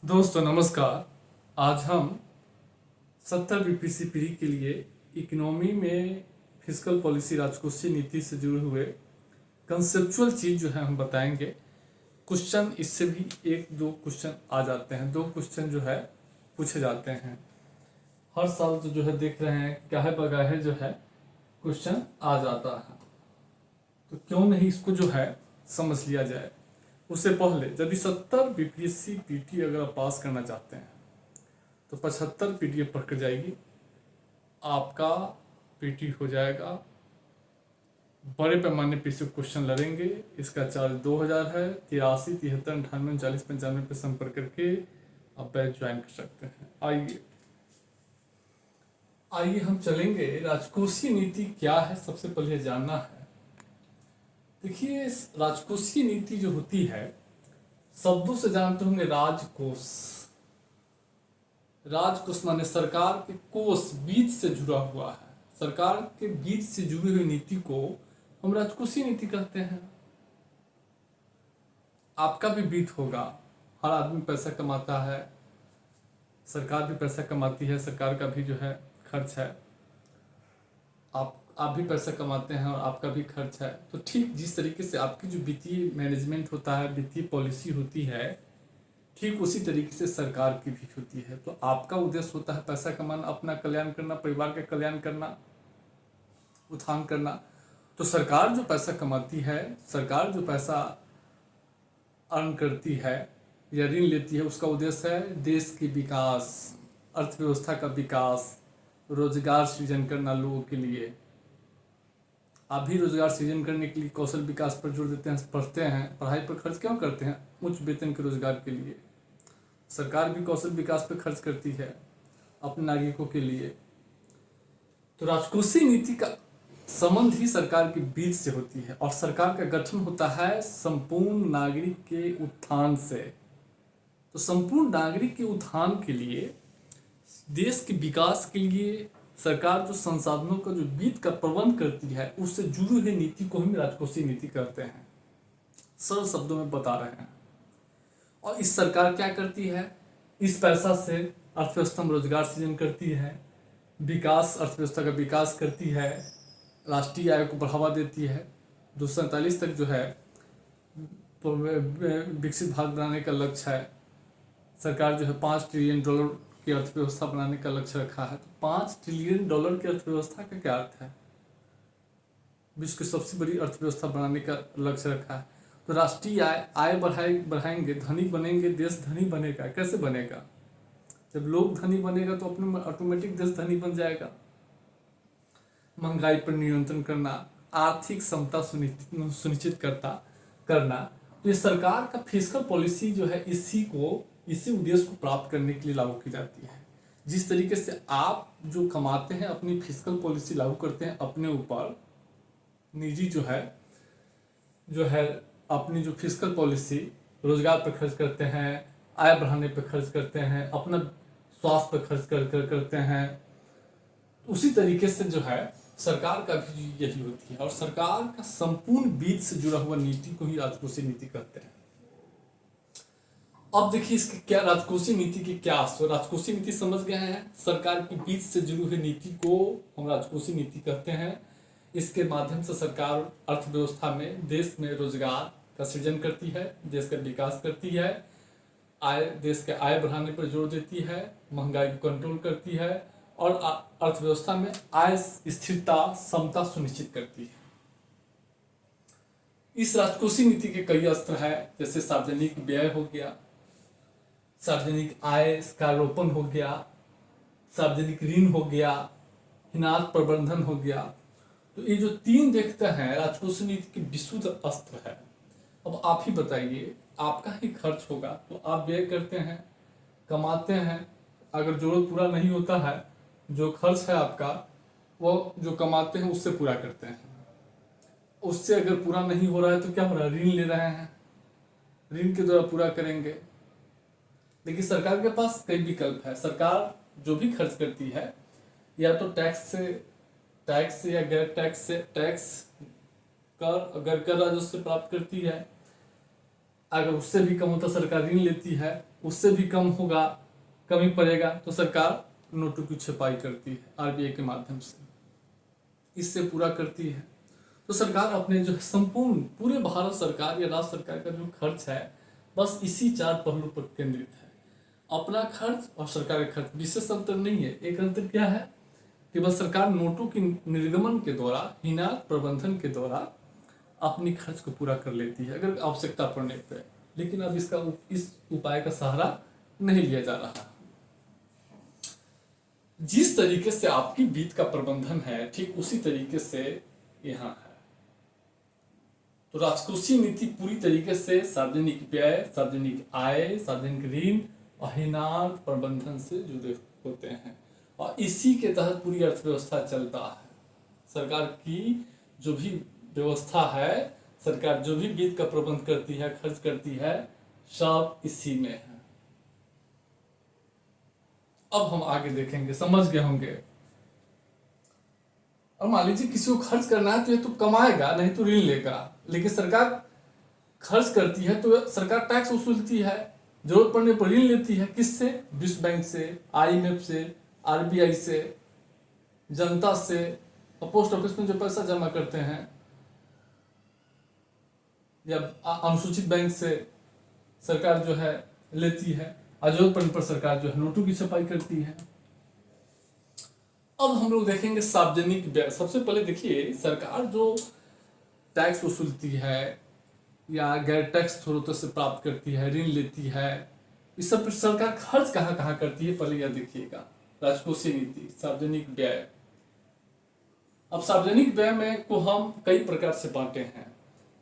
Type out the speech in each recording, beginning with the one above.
दोस्तों नमस्कार। आज हम 70 बीपीसी प्री के लिए इकोनॉमी में फिस्कल पॉलिसी राजकोषीय नीति से जुड़े हुए कंसेप्चुअल चीज़ जो है हम बताएंगे। क्वेश्चन इससे भी एक दो क्वेश्चन आ जाते हैं, दो क्वेश्चन जो है पूछे जाते हैं हर साल। तो जो है देख रहे हैं गाहे बगाहे जो है क्वेश्चन आ जाता है, तो क्यों नहीं इसको जो है समझ लिया जाए। उससे पहले यदि 70 बीपीएससी पीटी अगर आप पास करना चाहते हैं तो 75 पीडीएफ पढ़ कर जाएगी, आपका पीटी हो जाएगा। बड़े पैमाने पे से क्वेश्चन लड़ेंगे। इसका चार्ज 2000 है। 83 73 98 39 95 पे संपर्क करके आप बैच ज्वाइन कर सकते हैं। आइए आइए हम चलेंगे। राजकोषीय नीति क्या है, सबसे पहले जानना है। देखिए, राजकोषीय नीति जो होती है, शब्दों से जानते होंगे राजकोष। राजकोष माने सरकार के कोष, बीज से जुड़ा हुआ है। सरकार के बीज से जुड़ी हुई नीति को हम राजकोषीय नीति कहते हैं। आपका भी बीत होगा, हर आदमी पैसा कमाता है, सरकार भी पैसा कमाती है, सरकार का भी जो है खर्च है। आप भी पैसा कमाते हैं और आपका भी खर्च है। तो ठीक जिस तरीके से आपकी जो वित्तीय मैनेजमेंट होता है, वित्तीय पॉलिसी होती है, ठीक उसी तरीके से सरकार की भी होती है। तो आपका उद्देश्य होता है पैसा कमाना, अपना कल्याण करना, परिवार का कल्याण करना, उत्थान करना। तो सरकार जो पैसा कमाती है, सरकार जो पैसा अर्न करती है या ऋण लेती है, उसका उद्देश्य है देश की विकास, अर्थव्यवस्था का विकास, रोजगार सृजन करना लोगों के लिए। आप भी रोजगार सृजन करने के लिए कौशल विकास पर जोर देते हैं, पढ़ते हैं, पढ़ाई पर खर्च क्यों करते हैं? उच्च वेतन के रोजगार के लिए। सरकार भी कौशल विकास पर खर्च करती है अपने नागरिकों के लिए। तो राजकोषीय नीति का संबंध ही सरकार के बीच से होती है, और सरकार का गठन होता है संपूर्ण नागरिक के उत्थान से। तो संपूर्ण नागरिक के उत्थान के लिए, देश के विकास के लिए सरकार जो संसाधनों का जो वित्त का प्रबंध करती है, उससे जुड़ी हुई नीति को हम राजकोषीय नीति कहते हैं। सरल शब्दों में बता रहे हैं। और इस सरकार क्या करती है? इस पैसा से अर्थव्यवस्था में रोजगार सृजन करती है, विकास, अर्थव्यवस्था का विकास करती है, राष्ट्रीय आय को बढ़ावा देती है। 2047 तक जो है विकसित भारत बनाने का लक्ष्य है। सरकार जो है $5 ट्रिलियन की अर्थव्यवस्था बनाने का लक्ष्य रखा है। तो $5 ट्रिलियन की अर्थव्यवस्था का क्या अर्थ है? विश्व की सबसे बड़ी अर्थव्यवस्था बनाने का लक्ष्य रखा है। तो राष्ट्रीय आय बढ़ाएंगे, धनी बनेंगे, देश धनी बनेगा। कैसे बनेगा? जब लोग धनी बनेगा तो अपने ऑटोमेटिक देश धनी बन जाएगा। महंगाई पर नियंत्रण करना, आर्थिक समता सुनिश्चित करना। तो ये सरकार का फिस्कल पॉलिसी जो है इसी उद्देश्य को प्राप्त करने के लिए लागू की जाती है। जिस तरीके से आप जो कमाते हैं, अपनी फिस्कल पॉलिसी लागू करते हैं अपने ऊपर, निजी जो है अपनी जो फिस्कल पॉलिसी रोजगार पर खर्च करते हैं, आय बढ़ाने पर खर्च करते हैं, अपना स्वास्थ्य पर खर्च करते हैं। उसी तरीके से जो है सरकार का भी यही होती है, और सरकार का संपूर्ण बीज से जुड़ा हुआ नीति को ही राजकोषीय नीति कहते हैं। अब देखिए इसके क्या, राजकोषीय नीति के क्या अस्त्र। राजकोषीय नीति समझ गए हैं, सरकार की बीज से जुड़ी हुई नीति को हम राजकोषीय नीति कहते हैं। इसके माध्यम से सरकार अर्थव्यवस्था में, देश में रोजगार का सृजन करती है, देश का विकास करती है, देश के आय बढ़ाने पर जोर देती है, महंगाई को कंट्रोल करती है, और अर्थव्यवस्था में आय स्थिरता, समता सुनिश्चित करती है। इस राजकोषीय नीति के कई अस्त्र है, जैसे सार्वजनिक व्यय हो गया, सार्वजनिक आय का रोपण हो गया, सार्वजनिक ऋण हो गया, हिनात प्रबंधन हो गया। तो ये जो तीन देखते हैं राजकोषीय नीति के विशुद्ध अस्त्र है। अब आप ही बताइए, आपका ही खर्च होगा तो आप व्यय करते हैं, कमाते हैं, अगर जरूरत पूरा नहीं होता है, जो खर्च है आपका वो जो कमाते हैं उससे पूरा करते हैं। उससे अगर पूरा नहीं हो रहा है तो क्या हो रहा है? ऋण ले रहे हैं, ऋण के द्वारा पूरा करेंगे। लेकिन सरकार के पास कई विकल्प है। सरकार जो भी खर्च करती है, या तो टैक्स से या गैर टैक्स से, टैक्स कर, अगर कर राजस्व से प्राप्त करती है, अगर उससे भी कम होता सरकार ऋण लेती है, उससे भी कम होगा, कमी पड़ेगा तो सरकार नोटों की छपाई करती है आरबीआई के माध्यम से, इससे पूरा करती है। तो सरकार अपने जो संपूर्ण पूरे भारत सरकार या राज्य सरकार का जो खर्च है बस इसी 4 पहलू पर केंद्रित है। अपना खर्च और सरकारी खर्च, विशेष अंतर नहीं है। एक अंतर क्या है कि बस सरकार नोटों की निर्गमन के द्वारा, हिनात प्रबंधन के द्वारा अपनी खर्च को पूरा कर लेती है अगर आवश्यकता पड़ने पर, लेकिन अब इस उपाय का सहारा नहीं लिया जा रहा। जिस तरीके से आपकी वित्त का प्रबंधन है ठीक उसी तरीके से यहाँ है। तो राजकोषीय नीति पूरी तरीके से सार्वजनिक व्यय, सार्वजनिक आय, सार्वजनिक ऋण और हिनात प्रबंधन से जुड़े होते हैं और इसी के तहत पूरी अर्थव्यवस्था चलता है। सरकार की जो भी व्यवस्था है, सरकार जो भी वित्त का प्रबंध करती है, खर्च करती है, सब इसी में है। अब हम आगे देखेंगे, समझ गए होंगे। और मान लीजिए किसी को खर्च करना है तो ये तो कमाएगा, नहीं तो ऋण लेगा। लेकिन सरकार खर्च करती है तो सरकार टैक्स वसूलती है, जरूरत पड़ने पर ऋण लेती है। किससे? विश्व बैंक से, आईएमएफ से, आरबीआई से, जनता से, और पोस्ट ऑफिस में जो पैसा जमा करते हैं, या अनुसूचित बैंक से सरकार जो है लेती है। जरूरत पड़ने पर सरकार जो है नोटों की छपाई करती है। अब हम लोग देखेंगे सार्वजनिक व्यय। सबसे पहले देखिए, सरकार जो टैक्स वसूलती है या गैर टैक्स स्रोतों से प्राप्त करती है, ऋण लेती है, इस सब पर सरकार खर्च कहाँ कहाँ करती है पहले यह देखिएगा। राजकोषीय नीति, सार्वजनिक व्यय। अब सार्वजनिक व्यय में को हम कई प्रकार से बांटे हैं।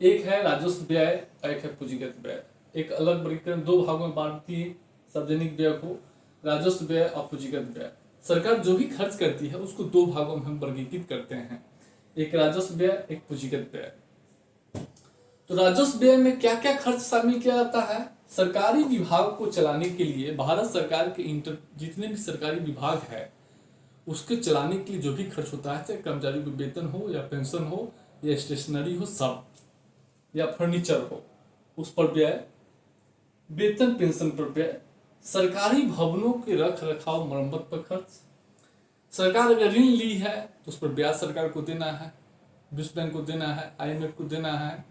एक है राजस्व व्यय, एक है पूंजीगत व्यय। एक अलग वर्गीकरण, 2 भागों में बांटती है सार्वजनिक व्यय को, राजस्व व्यय और पूंजीगत व्यय। सरकार जो भी खर्च करती है उसको 2 भागों में हम वर्गीकृत करते हैं, एक राजस्व व्यय, एक पूंजीगत व्यय। तो राजस्व व्यय में क्या क्या खर्च शामिल किया जाता है? सरकारी विभाग को चलाने के लिए भारत सरकार के जितने भी सरकारी विभाग है उसके चलाने के लिए जो भी खर्च होता है, चाहे कर्मचारियों को वेतन हो या पेंशन हो या स्टेशनरी हो, सब, या फर्नीचर हो, उस पर व्यय, वेतन पेंशन पर व्यय, सरकारी भवनों के रख रखाव मरम्मत पर खर्च। सरकार अगर ऋण ली है तो उस पर ब्याज सरकार को देना है, विश्व बैंक को देना है, आईएमएफ को देना है,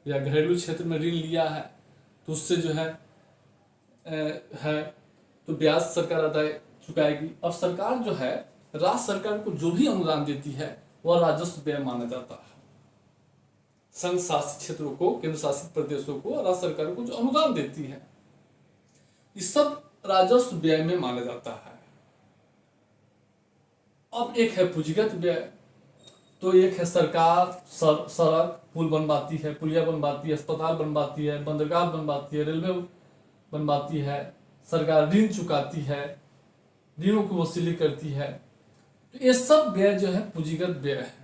या घरेलू क्षेत्र में ऋण लिया है तो उससे जो है तो ब्याज सरकार अदा चुकाएगी। और सरकार जो है, राज्य सरकार को जो भी अनुदान देती है वह राजस्व व्यय माना जाता है। संघ शासित क्षेत्रों को, केंद्र शासित प्रदेशों को और राज्य सरकार को जो अनुदान देती है, ये सब राजस्व व्यय में माना जाता है। अब एक है पूंजीगत व्यय। तो एक है सरकार सड़क पुल बनवाती है, पुलिया बनवाती है, अस्पताल बनवाती है, बंदरगाह बनवाती है, रेलवे बनवाती है, सरकार ऋण चुकाती है, ऋणों की वसूली करती है। तो ये सब व्यय जो है पूंजीगत व्यय है।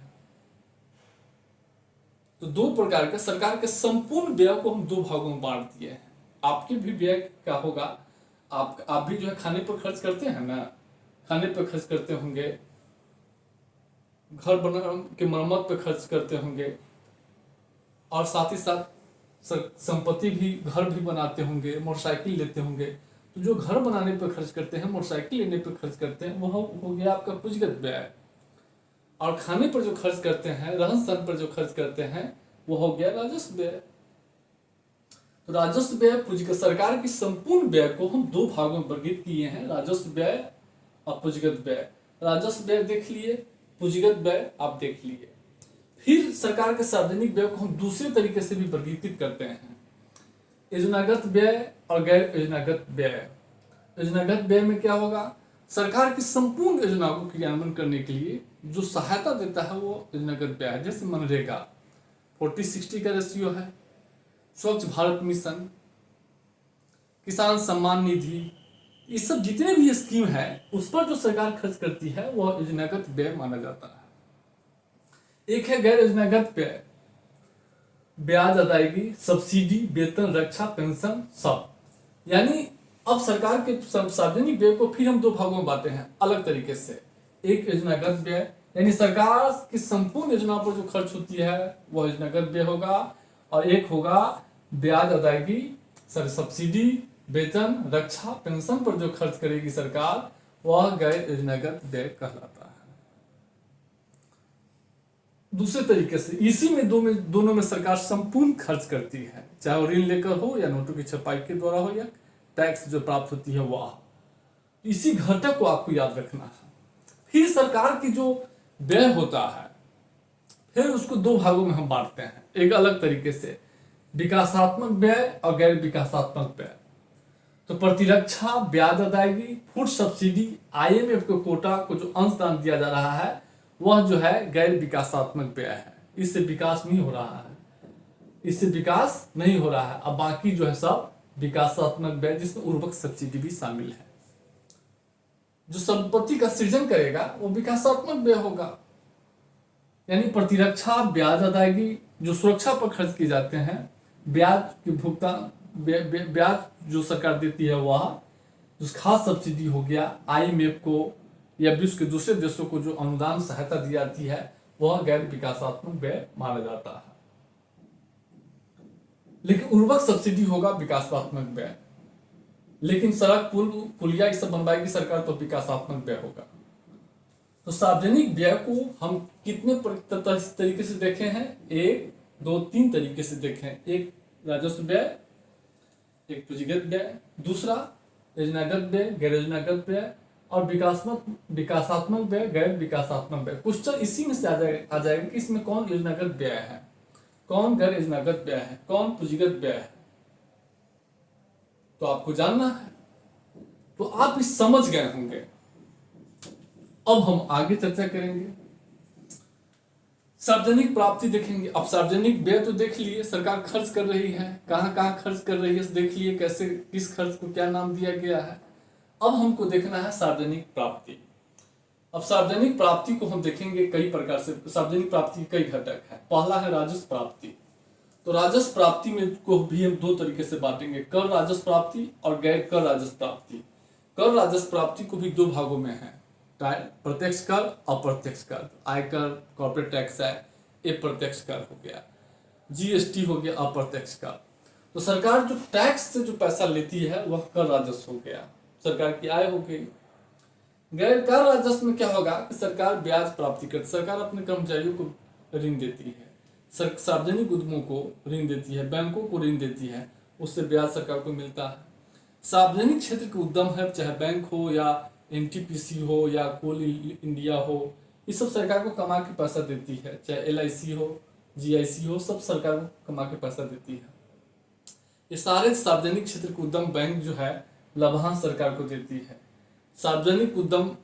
तो 2 प्रकार के सरकार के संपूर्ण व्यय को हम 2 भागों में बांट दिए हैं। आपके भी व्यय क्या होगा, आप भी जो है खाने पर खर्च करते हैं ना, खाने पर खर्च करते होंगे, घर बना के मरम्मत पर खर्च करते होंगे, और साथ ही साथ संपत्ति भी, घर भी बनाते होंगे, मोटरसाइकिल लेते होंगे। तो जो घर बनाने पर खर्च करते हैं, मोटरसाइकिल लेने पर खर्च करते हैं, वह हो गया आपका पूंजीगत व्यय। और खाने पर जो खर्च करते हैं, रहन सहन पर जो खर्च करते हैं, वो हो गया राजस्व व्यय। तो राजस्व व्यय, पूंजीगत, सरकार की संपूर्ण व्यय को हम 2 भागों में वर्गीकृत किए हैं, राजस्व व्यय और पूंजीगत व्यय। राजस्व व्यय देख लिए, पूंजीगत व्यय आप देख लिए। फिर सरकार के सार्वजनिक व्यय को हम दूसरे तरीके से भी वर्गीकृत करते हैं, योजनागत व्यय और गैर योजनागत व्यय। योजनागत व्यय में क्या होगा? सरकार की संपूर्ण योजनाओं को क्रियान्वयन करने के लिए जो सहायता देता है वो योजनागत व्यय है। जैसे मनरेगा 40-60 का रेशियो है, स्वच्छ भारत मिशन, किसान सम्मान निधि, ये सब जितने भी स्कीम है उस पर जो सरकार खर्च करती है वह योजनागत व्यय माना जाता है। एक है गैर योजनागत व्यय, ब्याज अदायगी, सब्सिडी, वेतन, रक्षा, पेंशन, सब। यानी अब सरकार के सार्वजनिक व्यय को फिर हम 2 भागों में बांटे हैं अलग तरीके से। एक योजनागत व्यय, यानी सरकार की संपूर्ण योजनाओं पर जो खर्च होती है वह योजनागत व्यय होगा, और एक होगा ब्याज अदायगी, सब्सिडी, वेतन, रक्षा, पेंशन पर जो खर्च करेगी सरकार, वह गैर योजनागत व्यय कहलाता है। दूसरे तरीके से इसी में दोनों में सरकार संपूर्ण खर्च करती है, चाहे वो ऋण लेकर हो या नोटों की छपाई के द्वारा हो या टैक्स जो प्राप्त होती है वह। इसी घटक को आपको याद रखना है। फिर सरकार की जो व्यय होता है, फिर उसको दो भागों में हम बांटते हैं एक अलग तरीके से, विकासात्मक व्यय और गैर विकासात्मक व्यय। तो प्रतिरक्षा, ब्याज अदायगी, फूड सब्सिडी, IMF के कोटा को जो अंशदान दिया जा रहा है वह जो है गैर विकासात्मक व्यय है। इससे विकास नहीं हो रहा है, इससे विकास नहीं हो रहा है। अब बाकी जो है सब विकासात्मक व्यय, जिसमें उर्वरक सब्सिडी भी शामिल है। जो संपत्ति का सृजन करेगा वो विकासात्मक व्यय होगा। यानी प्रतिरक्षा, ब्याज अदायगी, जो सुरक्षा पर खर्च किए जाते हैं, ब्याज के भुगतान, ब्याज जो सरकार देती है वह, जो खास सब्सिडी हो गया, IMF को या विश्व के दूसरे देशों को जो अनुदान सहायता दी जाती है, वह गैर विकासात्मक व्यय माना जाता है। लेकिन उर्वरक सब्सिडी होगा विकासात्मक व्यय। लेकिन सड़क, पुलिया ये सब बनवाएगी सरकार तो विकासात्मक व्यय होगा। तो सार्वजनिक व्यय को हम कितने तरीके से देखे हैं? 1, 2, 3 तरीके से देखें। एक राजस्व व्यय, एक पूंजीगत व्यय, दूसरा योजनागत व्यय, गैर योजनागत व्यय, और विकासात्मक व्यय, गैर विकासात्मक व्यय। क्वेश्चन इसी में से आ जाएगा कि इसमें कौन योजनागत व्यय है, कौन गैर योजनागत व्यय है, कौन पूंजीगत व्यय है। तो आपको जानना है। तो आप इस समझ गए होंगे। अब हम आगे चर्चा करेंगे। सार्वजनिक प्राप्ति देखेंगे। अब सार्वजनिक व्यय तो देख लिए, सरकार खर्च कर रही है, कहां कहां खर्च कर रही है देख लिए, कैसे किस खर्च को क्या नाम दिया गया है। अब हमको देखना है सार्वजनिक प्राप्ति। अब सार्वजनिक प्राप्ति को हम देखेंगे कई प्रकार से। सार्वजनिक प्राप्ति कई घटक है। पहला है राजस्व प्राप्ति। तो राजस्व प्राप्ति में को भी हम दो तरीके से बांटेंगे, कर राजस्व प्राप्ति और गैर कर राजस्व प्राप्ति। कर राजस्व प्राप्ति को भी दो भागों में है, प्रत्यक्ष कर, अप्रत्यक्ष कर। आयकर, कॉर्पोरेट टैक्स है, ये प्रत्यक्ष कर हो गया, GST हो गया अप्रत्यक्ष कर। तो सरकार जो टैक्स से जो पैसा लेती है वह कर राजस्व हो गया, सरकार की आय हो गई। गैर कर राजस्व में क्या होगा कि सरकार ब्याज प्राप्ति करती, सरकार अपने कर्मचारियों को ऋण देती है, सार्वजनिक उद्यमों को ऋण देती है, बैंकों को ऋण देती है, उससे ब्याज सरकार को मिलता है। सार्वजनिक क्षेत्र के उद्यम है, चाहे बैंक हो या NTPC हो या कोल इंडिया हो, ये सब सरकार को कमा के पैसा देती है। चाहे LIC हो, GIC हो, सब सरकार को कमा के पैसा देती है। ये सारे सार्वजनिक क्षेत्र के उद्यम, बैंक जो है लाभांश सरकार को देती है, सार्वजनिक उद्यम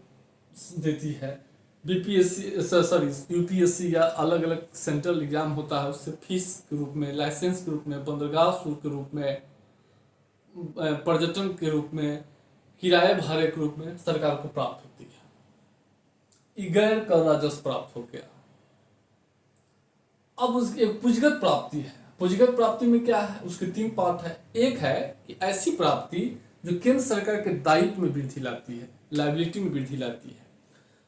देती है। UPSC या अलग अलग सेंट्रल एग्जाम होता है, उससे फीस के रूप में, लाइसेंस के रूप में, बंदरगाह शुल्क के रूप में, पर्यटन के रूप में, किराए भाड़े के रूप में सरकार को प्राप्त होती है। गैर कर राजस्व प्राप्त हो गया। अब उसकी एक पूंजीगत प्राप्ति है। पूंजीगत प्राप्ति में क्या है? उसके 3 पार्ट है। एक है कि ऐसी प्राप्ति जो केंद्र सरकार के दायित्व में वृद्धि लाती है, लायबिलिटी में वृद्धि लाती है।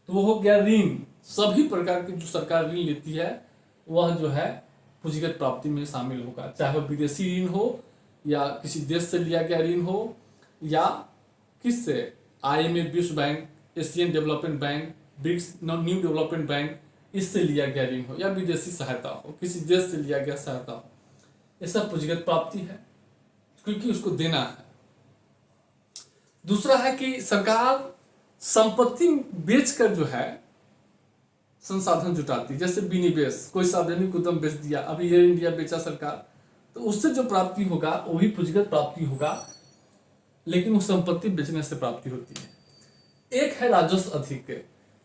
तो वो हो गया ऋण। सभी प्रकार की जो सरकार ऋण लेती है वह जो है पूंजीगत प्राप्ति में शामिल होगा, चाहे वो विदेशी ऋण हो या किसी देश से लिया गया ऋण हो या किससे, IMF, विश्व bank, Asian development bank, BRICS new development bank, इससे लिया गया ऋण हो या विदेशी सहायता हो, किसी देश से लिया गया सहायता हो, ये सब पूंजीगत प्राप्ति है, क्योंकि उसको देना है। दूसरा है कि सरकार संपत्ति बेचकर जो है संसाधन जुटाती है, जैसे विनिवेश, कोई सार्वजनिक उद्यम बेच दिया, अभी एयर इंडिया बेचा सरकार, तो उससे जो प्राप्ति होगा वो भी पूंजीगत प्राप्ति होगा, लेकिन वो संपत्ति बेचने से प्राप्ति होती है। एक है राजस्व अधिक।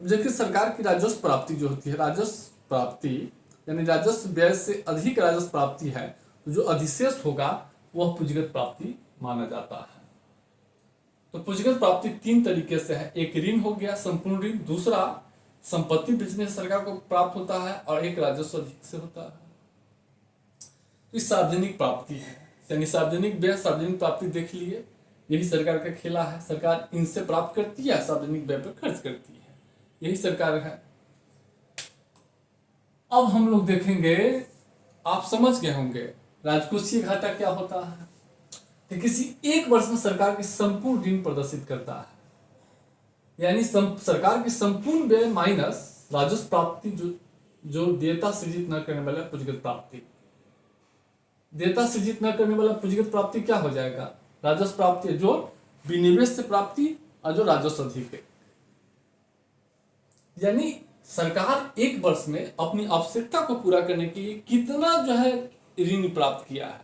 देखिए सरकार की राजस्व प्राप्ति जो होती है, राजस्व प्राप्ति यानी राजस्व व्यय से अधिक राजस्व प्राप्ति है, तो जो अधिशेष होगा वह पूंजीगत प्राप्ति माना जाता है। तो पूंजीगत प्राप्ति 3 तरीके से है। एक ऋण हो गया, संपूर्ण ऋण, दूसरा संपत्ति बेचने से सरकार को प्राप्त होता है, और एक राजस्व अधिक से होता है। इस सार्वजनिक प्राप्ति है, यानी सार्वजनिक व्यय, सार्वजनिक प्राप्ति देख लिए, यही सरकार का खेला है। सरकार इनसे प्राप्त करती है, सार्वजनिक व्यय पर खर्च करती है, यही सरकार है। अब हम लोग देखेंगे, आप समझ गए होंगे राजकोषीय घाटा क्या होता है? तो किसी एक वर्ष में सरकार की संपूर्ण ऋण प्रदर्शित करता है, यानी सरकार की संपूर्ण व्यय माइनस राजस्व प्राप्ति, जो देयता सृजित न करने वाला पूंजीगत प्राप्ति। देयता सृजित न करने वाला पूंजीगत प्राप्ति क्या हो जाएगा? राजस्व प्राप्ति, जो विनिवेश से प्राप्ति और जो राजस्व अधिक है। यानी सरकार एक वर्ष में अपनी आवश्यकता को पूरा करने के लिए कितना जो है ऋण प्राप्त किया है,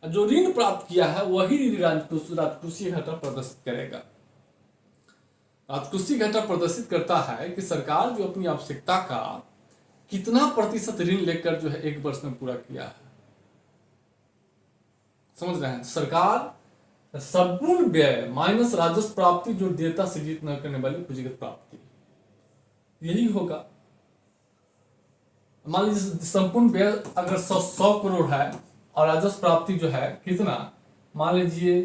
जो ऋण प्राप्त किया है वही राजकोषीय घाटा प्रदर्शित करेगा। राजकोषीय घाटा प्रदर्शित करता है कि सरकार जो अपनी आवश्यकता का कितना प्रतिशत ऋण लेकर जो है एक वर्ष में पूरा किया है। समझ रहे हैं? सरकार संपूर्ण व्यय माइनस राजस्व प्राप्ति, जो देयता सृजित न करने वाली पूंजीगत प्राप्ति, यही होगा। मान लीजिए संपूर्ण व्यय अगर 100 करोड़ है और राजस्व प्राप्ति जो है कितना, मान लीजिए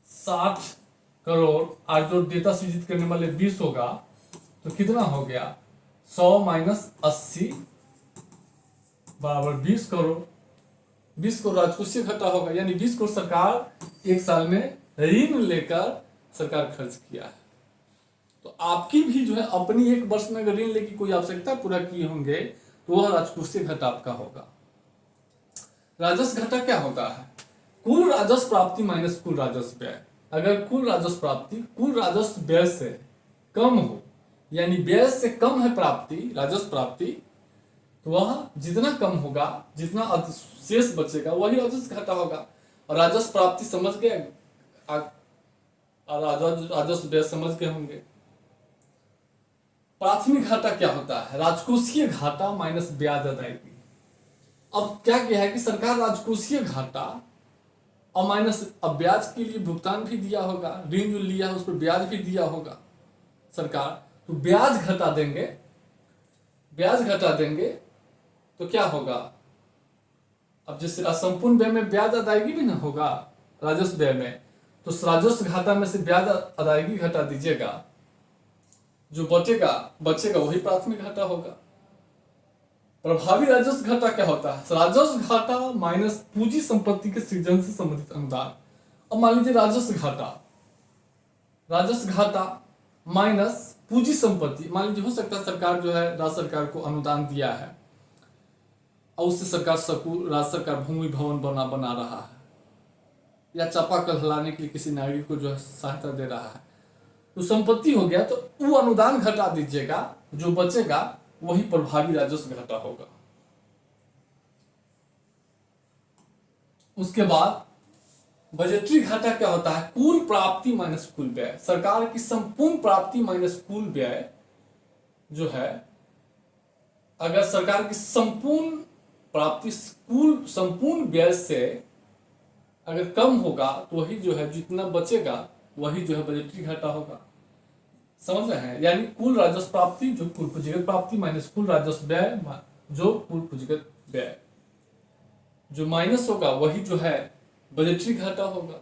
60 करोड़, और जो देयता सृजित करने वाले 20 होगा, तो कितना हो गया? 100 माइनस 80 बराबर 20 करोड़। 20 करोड़ राजकोषीय घाटा होगा, यानी 20 करोड़ सरकार एक साल में ऋण लेकर सरकार खर्च किया है। तो आपकी भी जो है अपनी एक वर्ष में अगर ऋण लेके कोई आवश्यकता पूरा किए होंगे तो वह राजकोषीय घाटा आपका होगा। राजस्व घाटा क्या होता है? कुल राजस्व प्राप्ति माइनस कुल राजस्व व्यय। अगर कुल राजस्व प्राप्ति कुल राजस्व व्यय से कम हो, यानी व्यय से कम है प्राप्ति, राजस्व प्राप्ति, तो वह जितना कम होगा, जितना शेष बचेगा वही राजस्व घाटा होगा। और राजस्व प्राप्ति समझ गए, राजस्व व्यय समझ गए होंगे। प्राथमिक घाटा क्या होता है? राजकोषीय घाटा माइनस ब्याज अदायगी। अब क्या किया है कि सरकार राजकोषीय घाटा और माइनस, अब ब्याज के लिए भुगतान भी दिया होगा, ऋण जो लिया है उस पर ब्याज भी दिया होगा सरकार, तो ब्याज घटा देंगे। ब्याज घटा देंगे तो क्या होगा? अब जैसे संपूर्ण व्यय में ब्याज अदायगी भी ना होगा राजस्व व्यय में, तो राजस्व घाटा में से ब्याज अदायगी घटा दीजिएगा, जो बचेगा वही प्राथमिक घाटा होगा। प्रभावी राजस्व घाटा क्या होता है? राजस्व घाटा माइनस पूंजी संपत्ति के सृजन से संबंधित अनुदान। अब मान लीजिए राजस्व घाटा माइनस पूंजी संपत्ति, मान लीजिए हो सकता है सरकार जो है राज्य सरकार को अनुदान दिया है और उससे सरकार राज्य सरकार भूमि भवन बना रहा है, या चापाकल हिलाने के लिए किसी नागरिक को जो है सहायता दे रहा है, तो संपत्ति हो गया, तो वो अनुदान घटा दीजिएगा, जो बचेगा वही प्रभावी राजस्व घाटा होगा। उसके बाद बजटरी घाटा क्या होता है? कुल प्राप्ति माइनस कुल व्यय। सरकार की संपूर्ण प्राप्ति माइनस कुल व्यय जो है, अगर सरकार की संपूर्ण प्राप्ति कुल संपूर्ण व्यय से अगर कम होगा तो वही जो है जितना बचेगा वही जो है बजटरी घाटा होगा। समझ रहे हैं? यानी कुल राजस्व प्राप्ति जो कुल पूंजीगत प्राप्ति माइनस कुल राजस्व व्यय जो कुल पूंजीगत व्यय, जो माइनस होगा वही जो है बजटरी घाटा होगा।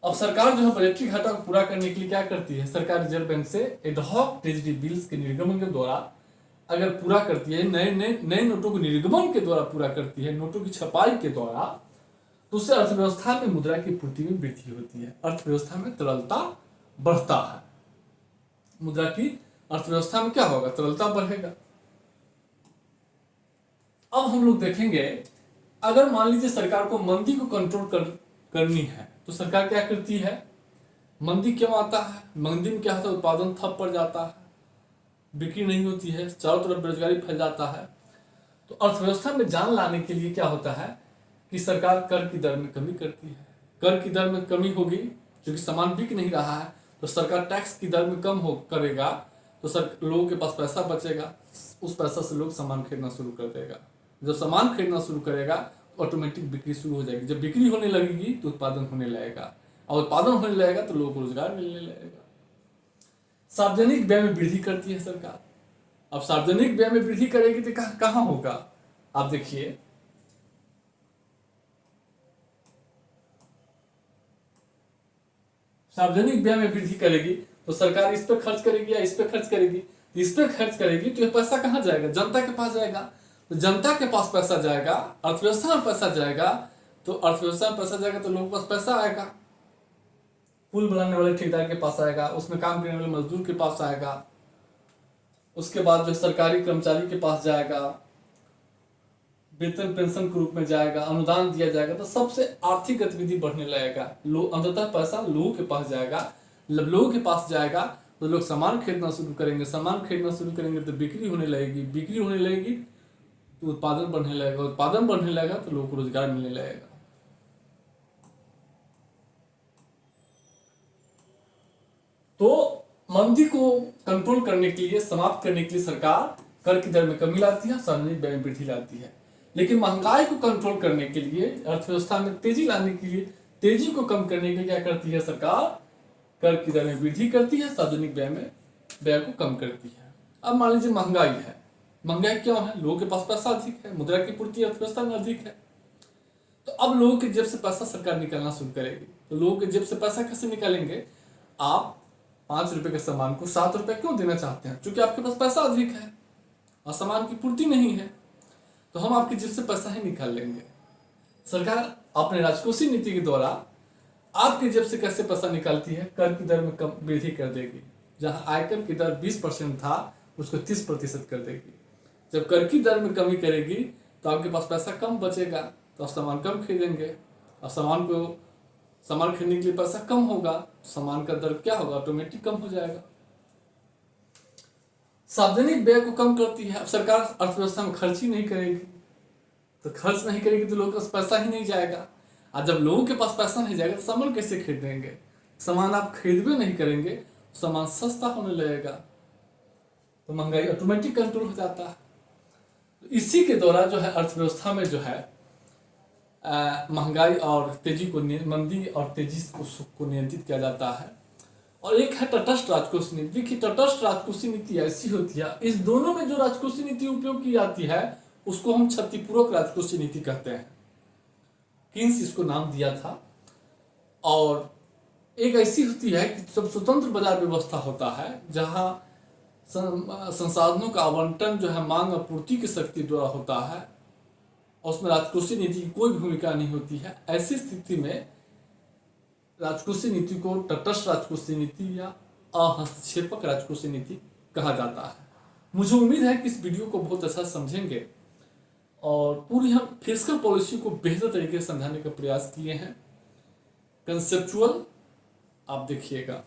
अब सरकार जो है बजटरी घाटा को पूरा करने के लिए क्या करती है? सरकार रिजर्व बैंक से एडहॉक ट्रेजरी बिल्स के निर्गमन के द्वारा अगर पूरा करती है, नए नोटों को निर्गमन के द्वारा पूरा करती है, नोटों की छपाई के द्वारा, तो उससे अर्थव्यवस्था में मुद्रा की पूर्ति में वृद्धि होती है, अर्थव्यवस्था में तरलता बढ़ता है। मुद्रा की अर्थव्यवस्था में क्या होगा? तरलता बढ़ेगा। अब हम लोग देखेंगे, अगर मान लीजिए सरकार को मंदी को कंट्रोल करनी है तो सरकार क्या करती है? मंदी क्यों आता है? मंदी में क्या होता है? उत्पादन ठप पड़ जाता है, बिक्री नहीं होती है, चारों तरफ बेरोजगारी फैल जाता है। तो अर्थव्यवस्था में जान लाने के लिए क्या होता है कि सरकार कर की दर में कमी करती है। कर की दर में कमी होगी क्योंकि सामान बिक नहीं रहा है, तो सरकार टैक्स की दर में कम करेगा, तो लोगों के पास पैसा बचेगा, उस पैसा से लोग सामान खरीदना शुरू कर देगा। जब सामान खरीदना शुरू करेगा तो ऑटोमेटिक बिक्री शुरू हो जाएगी। जब बिक्री होने लगेगी तो उत्पादन होने लगेगा, और उत्पादन होने लगेगा तो लोगों को रोजगार मिलने लगेगा। सार्वजनिक व्यय में वृद्धि करती है सरकार। अब सार्वजनिक व्यय में वृद्धि करेगी तो कहां होगा? आप देखिए, सार्वजनिक व्यय में वृद्धि करेगी तो सरकार इस पर खर्च करेगी या इस पर खर्च करेगी? इस पर खर्च करेगी तो यह पैसा कहां जाएगा? जनता के पास जाएगा। तो जनता के पास पैसा जाएगा, अर्थव्यवस्था में पैसा जाएगा, तो अर्थव्यवस्था में पैसा जाएगा तो लोगों के पास पैसा आएगा, पुल बनाने वाले ठेकेदार के पास आएगा, उसमें काम करने वाले मजदूर के पास आएगा, उसके बाद जो सरकारी कर्मचारी के पास जाएगा, वेतन पेंशन के रूप में जाएगा, अनुदान दिया जाएगा, तो सबसे आर्थिक गतिविधि बढ़ने लगेगा। अंततः पैसा लोगों के पास जाएगा। जब लोगों के पास जाएगा तो लोग सामान खरीदना शुरू करेंगे, सामान खरीदना शुरू करेंगे तो बिक्री होने लगेगी, बिक्री होने लगेगी तो उत्पादन बढ़ने लगेगा, उत्पादन बढ़ने लगेगा तो लोगों को रोजगार मिलने लगेगा। तो मंदी को कंट्रोल करने के लिए, समाप्त करने के लिए सरकार कर की दर में कमी लाती है, सार्वजनिक व्यय में वृद्धि लाती है। लेकिन महंगाई को कंट्रोल करने के लिए, अर्थव्यवस्था में तेजी लाने के लिए, तेजी को कम करने के लिए क्या करती है सरकार? कर की दर में वृद्धि करती है, सार्वजनिक व्यय में व्यय को कम करती है। अब मान लीजिए महंगाई है, महंगाई क्यों है? लोगों के पास पैसा अधिक है, मुद्रा की पूर्ति अर्थव्यवस्था में अधिक है, तो अब लोगों के जेब से पैसा सरकार निकालना शुरू करेगी। तो लोगों के जेब से पैसा कैसे निकालेंगे? आप 5 रुपए के सामान को 7 रुपए क्यों देना चाहते हैं? क्योंकि आपके पास पैसा अधिक है और सामान की पूर्ति नहीं है, तो हम आपकी जेब से पैसा ही निकाल लेंगे। सरकार अपने राजकोषीय नीति के द्वारा आपके जेब से कैसे पैसा निकालती है? कर की दर में कम वृद्धि कर देगी। जहां आयकर की दर 20% था उसको 30% कर देगी। जब कर की दर में कमी करेगी तो आपके पास पैसा कम बचेगा, तो आप सामान कम खरीदेंगे, और सामान खरीदने के लिए पैसा कम होगा, सामान का दर क्या होगा? ऑटोमेटिक कम हो जाएगा। सार्वजनिक व्यय को कम करती है। अब सरकार अर्थव्यवस्था में खर्च ही नहीं करेगी, तो खर्च नहीं करेगी तो लोगों के पास पैसा ही नहीं जाएगा, और जब लोगों के पास पैसा नहीं जाएगा तो सामान कैसे खरीदेंगे? सामान आप खरीदबे नहीं करेंगे, सामान सस्ता होने लगेगा, तो महंगाई ऑटोमेटिक कंट्रोल हो जाता है। तो इसी के द्वारा जो है अर्थव्यवस्था में जो है महंगाई और तेजी को, मंदी और तेजी को नियंत्रित किया जाता है। और एक है तटस्थ राजकोषीय नीति। देखिए, तटस्थ राजकोषीय नीति ऐसी होती है, इस दोनों में जो राजकोषीय नीति उपयोग की जाती है उसको हम क्षतिपूर्वक राजकोषीय नीति कहते हैं। किन्स इसको नाम दिया था। और एक ऐसी होती है कि जब स्वतंत्र बाजार व्यवस्था होता है, जहां संसाधनों का आवंटन जो है मांग और पूर्ति की शक्ति द्वारा होता है, और उसमें राजकोषीय नीति की कोई भूमिका नहीं होती है। ऐसी स्थिति में राजकोषीय नीति को तटस्थ राजकोषीय नीति या अहस्तक्षेपक राजकोषीय नीति कहा जाता है। मुझे उम्मीद है कि इस वीडियो को बहुत अच्छा समझेंगे और पूरी हम फिस्कल पॉलिसी को बेहतर तरीके से समझाने का प्रयास किए हैं। कंसेप्चुअल आप देखिएगा।